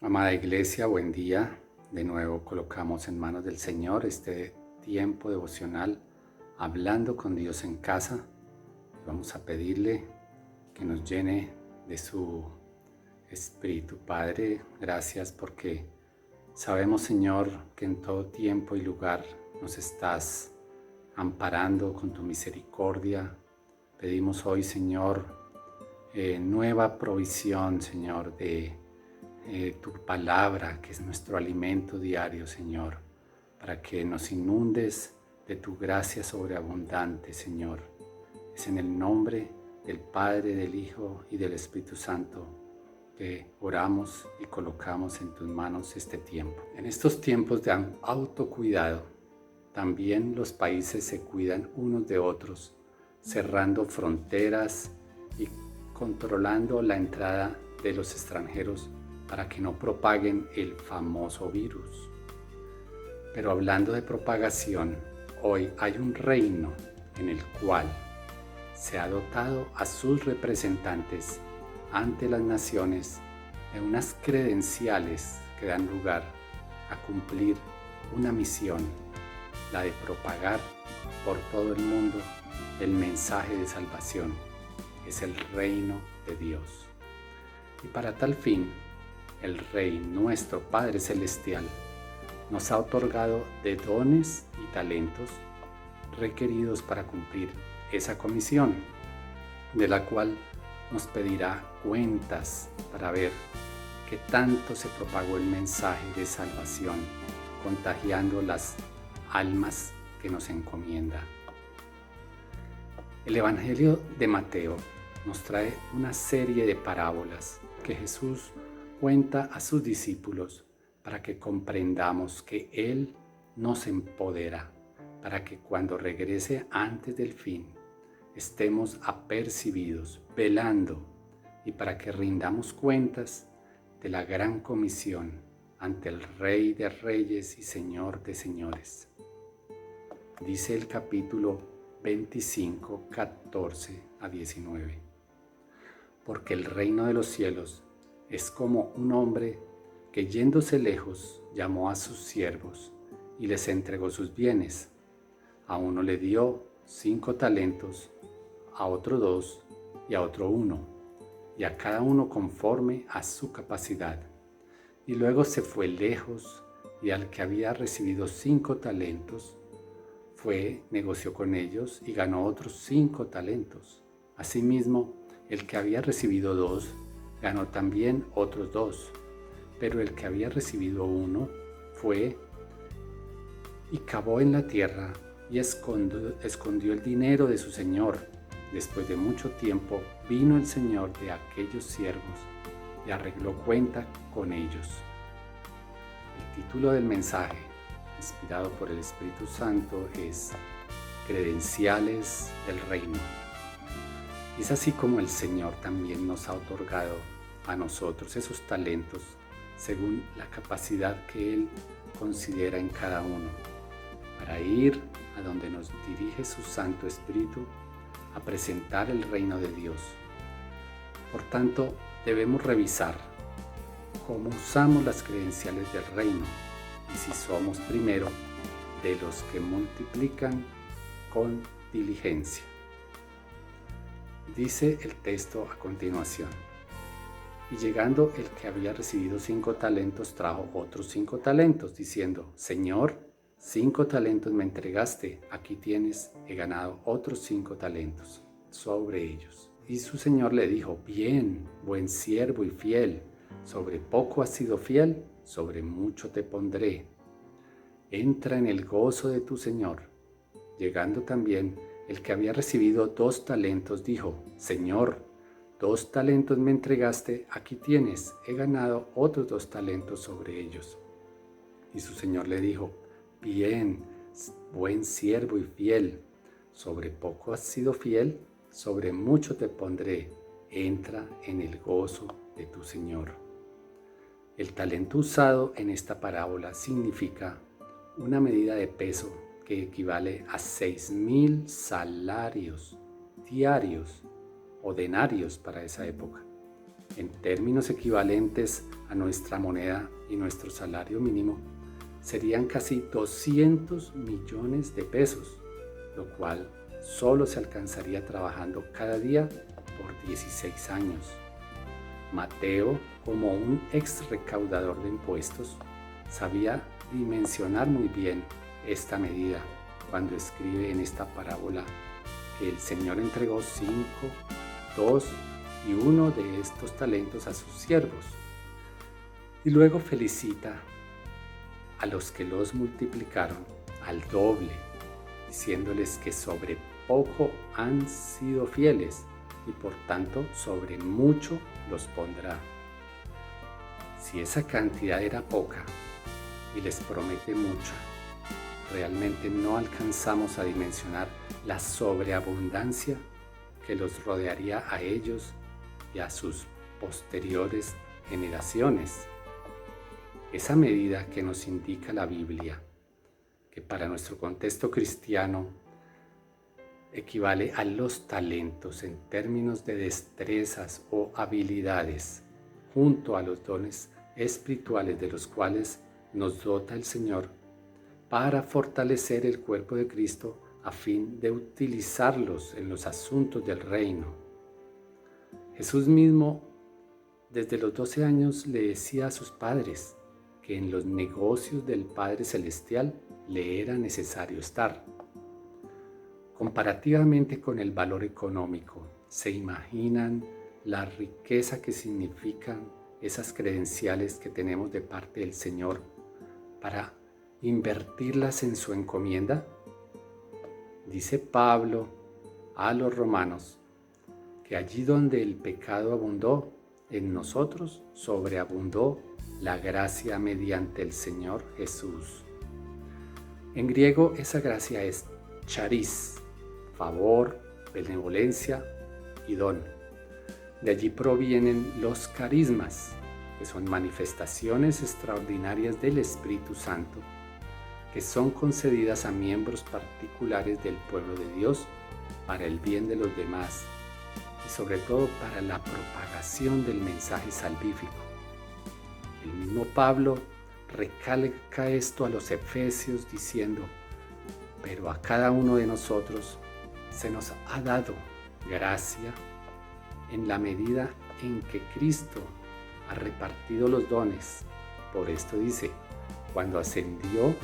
Amada Iglesia, buen día. De nuevo colocamos en manos del Señor este tiempo devocional, hablando con Dios en casa. Vamos a pedirle que nos llene de su Espíritu. Padre, gracias porque sabemos, Señor, que en todo tiempo y lugar nos estás amparando con tu misericordia. Pedimos hoy, Señor, nueva provisión, Señor, de tu palabra, que es nuestro alimento diario, Señor, para que nos inundes de tu gracia sobreabundante, Señor. Es en el nombre del Padre, del Hijo y del Espíritu Santo que oramos y colocamos en tus manos este tiempo. En estos tiempos de autocuidado, también los países se cuidan unos de otros, cerrando fronteras y controlando la entrada de los extranjeros para que no propaguen el famoso virus. Pero hablando de propagación, hoy hay un reino en el cual se ha dotado a sus representantes ante las naciones de unas credenciales que dan lugar a cumplir una misión, la de propagar por todo el mundo el mensaje de salvación. Es el reino de Dios. Y para tal fin, el Rey, nuestro Padre Celestial, nos ha otorgado de dones y talentos requeridos para cumplir esa comisión, de la cual nos pedirá cuentas para ver qué tanto se propagó el mensaje de salvación, contagiando las almas que nos encomienda. El Evangelio de Mateo nos trae una serie de parábolas que Jesús cuenta a sus discípulos para que comprendamos que Él nos empodera para que cuando regrese antes del fin estemos apercibidos, velando, y para que rindamos cuentas de la gran comisión ante el Rey de Reyes y Señor de Señores. Dice el capítulo 25, 14 a 19. Porque el reino de los cielos es como un hombre que yéndose lejos llamó a sus siervos y les entregó sus bienes. A uno le dio 5 talentos, a otro 2 y a otro 1, y a cada uno conforme a su capacidad. Y luego se fue lejos, y al que había recibido 5 talentos, negoció con ellos y ganó otros 5 talentos. Asimismo, el que había recibido 2, ganó también otros 2, pero el que había recibido 1 fue y cavó en la tierra y escondió el dinero de su señor. Después de mucho tiempo vino el señor de aquellos siervos y arregló cuenta con ellos. El título del mensaje, inspirado por el Espíritu Santo, es Credenciales del Reino. Es así como el Señor también nos ha otorgado a nosotros esos talentos según la capacidad que Él considera en cada uno, para ir a donde nos dirige su Santo Espíritu a presentar el reino de Dios. Por tanto, debemos revisar cómo usamos las credenciales del reino y si somos primero de los que multiplican con diligencia. Dice el texto a continuación: y llegando el que había recibido 5 talentos trajo otros 5 talentos, diciendo: Señor, 5 talentos me entregaste, aquí tienes, he ganado otros 5 talentos sobre ellos. Y su señor le dijo: bien, buen siervo y fiel, sobre poco has sido fiel, sobre mucho te pondré. Entra en el gozo de tu señor. Llegando también el que había recibido 2 talentos, dijo: Señor, 2 talentos me entregaste, aquí tienes, he ganado otros 2 talentos sobre ellos. Y su señor le dijo: bien, buen siervo y fiel, sobre poco has sido fiel, sobre mucho te pondré, entra en el gozo de tu señor. El talento usado en esta parábola significa una medida de peso que equivale a 6.000 salarios diarios o denarios para esa época. En términos equivalentes a nuestra moneda y nuestro salario mínimo, serían casi 200 millones de pesos, lo cual solo se alcanzaría trabajando cada día por 16 años. Mateo, como un ex recaudador de impuestos, sabía dimensionar muy bien esta medida cuando escribe en esta parábola que el Señor entregó 5, 2 y 1 de estos talentos a sus siervos. Y luego felicita a los que los multiplicaron al doble, diciéndoles que sobre poco han sido fieles y por tanto sobre mucho los pondrá. Si esa cantidad era poca y les promete mucha, realmente no alcanzamos a dimensionar la sobreabundancia que los rodearía a ellos y a sus posteriores generaciones. Esa medida que nos indica la Biblia, que para nuestro contexto cristiano equivale a los talentos en términos de destrezas o habilidades, junto a los dones espirituales de los cuales nos dota el Señor para fortalecer el cuerpo de Cristo a fin de utilizarlos en los asuntos del reino. Jesús mismo, desde los 12 años, le decía a sus padres que en los negocios del Padre Celestial le era necesario estar. Comparativamente con el valor económico, ¿se imaginan la riqueza que significan esas credenciales que tenemos de parte del Señor para invertirlas en su encomienda? Dice Pablo a los romanos que allí donde el pecado abundó, en nosotros sobreabundó la gracia mediante el Señor Jesús. En griego esa gracia es charis, favor, benevolencia y don. De allí provienen los carismas, que son manifestaciones extraordinarias del Espíritu Santo, que son concedidas a miembros particulares del pueblo de Dios para el bien de los demás y sobre todo para la propagación del mensaje salvífico. El mismo Pablo recalca esto a los efesios diciendo: pero a cada uno de nosotros se nos ha dado gracia en la medida en que Cristo ha repartido los dones. Por esto dice: cuando ascendió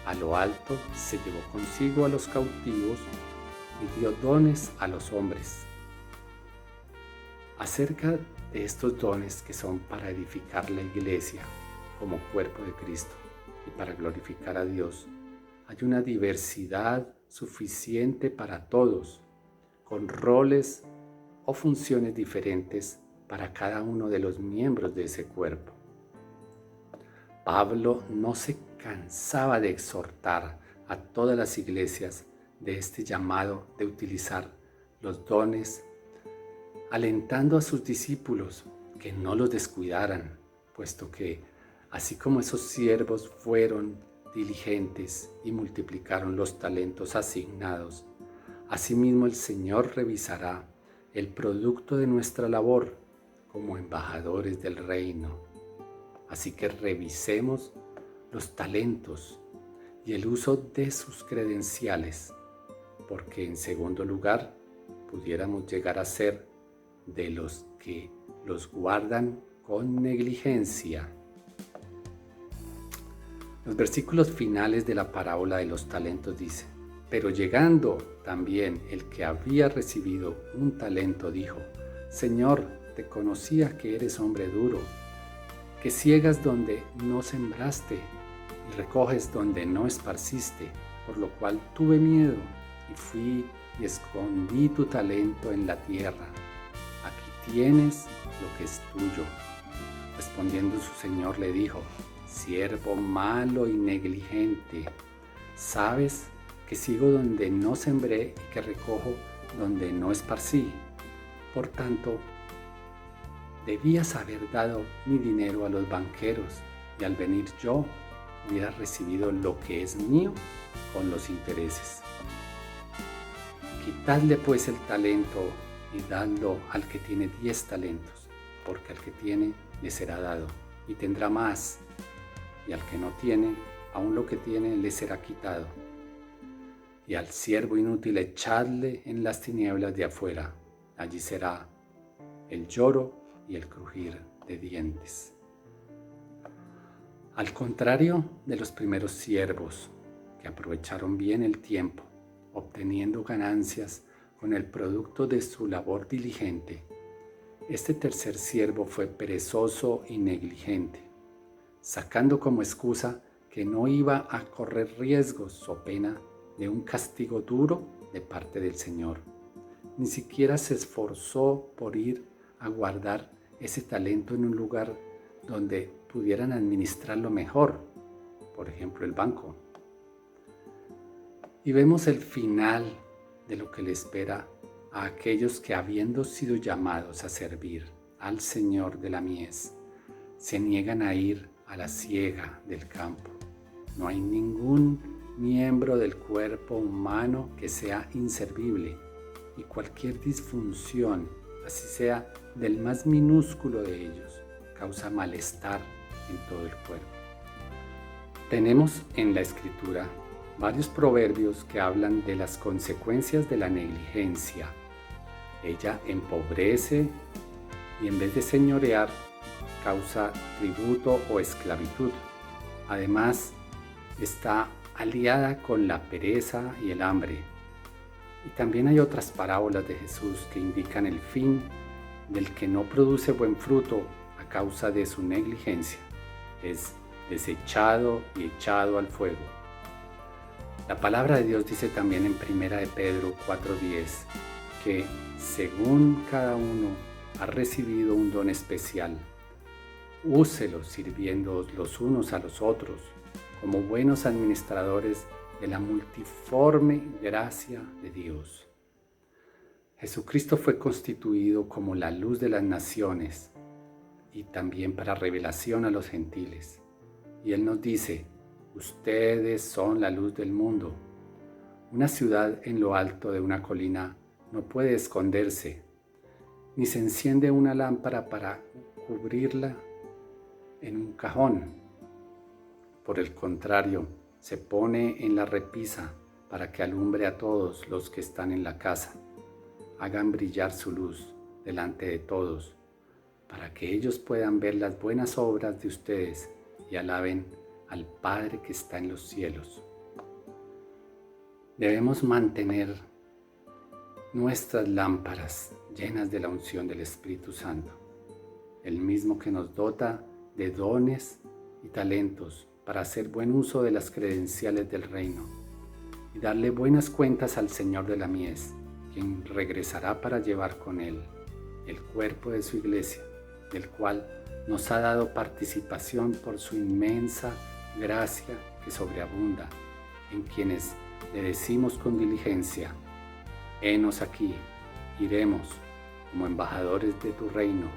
a lo alto, se llevó consigo a los cautivos y dio dones a los hombres. Acerca de estos dones que son para edificar la iglesia como cuerpo de Cristo y para glorificar a Dios, hay una diversidad suficiente para todos, con roles o funciones diferentes para cada uno de los miembros de ese cuerpo. Pablo no se cansaba de exhortar a todas las iglesias de este llamado de utilizar los dones, alentando a sus discípulos que no los descuidaran, puesto que así como esos siervos fueron diligentes y multiplicaron los talentos asignados, asimismo el Señor revisará el producto de nuestra labor como embajadores del reino. Así que revisemos los talentos y el uso de sus credenciales, porque en segundo lugar pudiéramos llegar a ser de los que los guardan con negligencia. Los versículos finales de la parábola de los talentos dicen: pero llegando también el que había recibido un talento, dijo: Señor, te conocía que eres hombre duro, que ciegas donde no sembraste y recoges donde no esparciste, por lo cual tuve miedo y fui y escondí tu talento en la tierra. Aquí tienes lo que es tuyo. Respondiendo su señor le dijo: siervo malo y negligente, ¿sabes que sigo donde no sembré y que recojo donde no esparcí? Por tanto, debías haber dado mi dinero a los banqueros, y al venir yo hubiera recibido lo que es mío con los intereses. Quitadle pues el talento y dadlo al que tiene 10 talentos, porque al que tiene le será dado y tendrá más, y al que no tiene, aun lo que tiene le será quitado. Y al siervo inútil echadle en las tinieblas de afuera, allí será el lloro y el crujir de dientes. Al contrario de los primeros siervos, que aprovecharon bien el tiempo, obteniendo ganancias con el producto de su labor diligente, este tercer siervo fue perezoso y negligente, sacando como excusa que no iba a correr riesgos o pena de un castigo duro de parte del Señor. Ni siquiera se esforzó por ir a guardar ese talento en un lugar donde pudieran administrarlo mejor, por ejemplo el banco. Y vemos el final de lo que le espera a aquellos que, habiendo sido llamados a servir al Señor de la mies, se niegan a ir a la siega del campo. No hay ningún miembro del cuerpo humano que sea inservible, y cualquier disfunción, así sea del más minúsculo de ellos, causa malestar en todo el cuerpo. Tenemos en la Escritura varios proverbios que hablan de las consecuencias de la negligencia. Ella empobrece y en vez de señorear, causa tributo o esclavitud. Además, está aliada con la pereza y el hambre. Y también hay otras parábolas de Jesús que indican el fin del que no produce buen fruto a causa de su negligencia. Es desechado y echado al fuego. La palabra de Dios dice también en 1 de Pedro 4:10 que según cada uno ha recibido un don especial, úselo sirviendo los unos a los otros como buenos administradores de la multiforme gracia de Dios. Jesucristo fue constituido como la luz de las naciones y también para revelación a los gentiles. Y Él nos dice, ustedes son la luz del mundo. Una ciudad en lo alto de una colina no puede esconderse, ni se enciende una lámpara para cubrirla en un cajón. Por el contrario, se pone en la repisa para que alumbre a todos los que están en la casa. Hagan brillar su luz delante de todos, para que ellos puedan ver las buenas obras de ustedes y alaben al Padre que está en los cielos. Debemos mantener nuestras lámparas llenas de la unción del Espíritu Santo, el mismo que nos dota de dones y talentos para hacer buen uso de las credenciales del reino y darle buenas cuentas al Señor de la mies, quien regresará para llevar con él el cuerpo de su iglesia, del cual nos ha dado participación por su inmensa gracia que sobreabunda en quienes le decimos con diligencia, henos aquí, iremos como embajadores de tu reino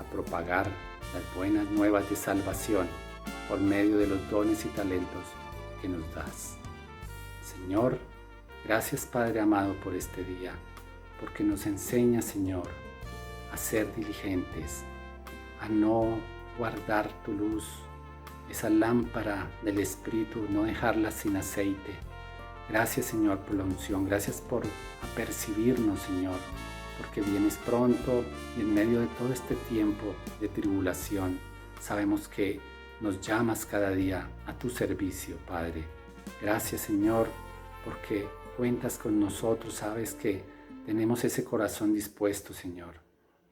a propagar las buenas nuevas de salvación por medio de los dones y talentos que nos das. Señor, gracias Padre amado por este día, porque nos enseña, Señor, a ser diligentes, a no guardar tu luz, esa lámpara del Espíritu, no dejarla sin aceite. Gracias, Señor, por la unción. Gracias por apercibirnos, Señor, porque vienes pronto y en medio de todo este tiempo de tribulación, sabemos que nos llamas cada día a tu servicio, Padre. Gracias, Señor, porque cuentas con nosotros. Sabes que tenemos ese corazón dispuesto, Señor.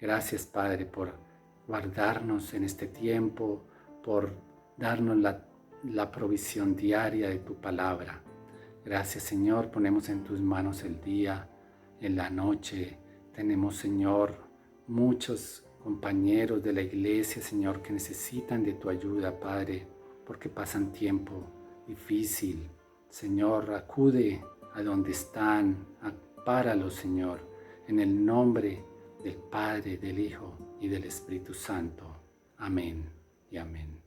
Gracias, Padre, por guardarnos en este tiempo, por darnos la provisión diaria de tu palabra. Gracias, Señor, ponemos en tus manos el día, en la noche. Tenemos, Señor, muchos compañeros de la iglesia, Señor, que necesitan de tu ayuda, Padre, porque pasan tiempo difícil. Señor, acude a donde están, ampáralos, Señor, en el nombre del Padre, del Hijo y del Espíritu Santo. Amén y amén.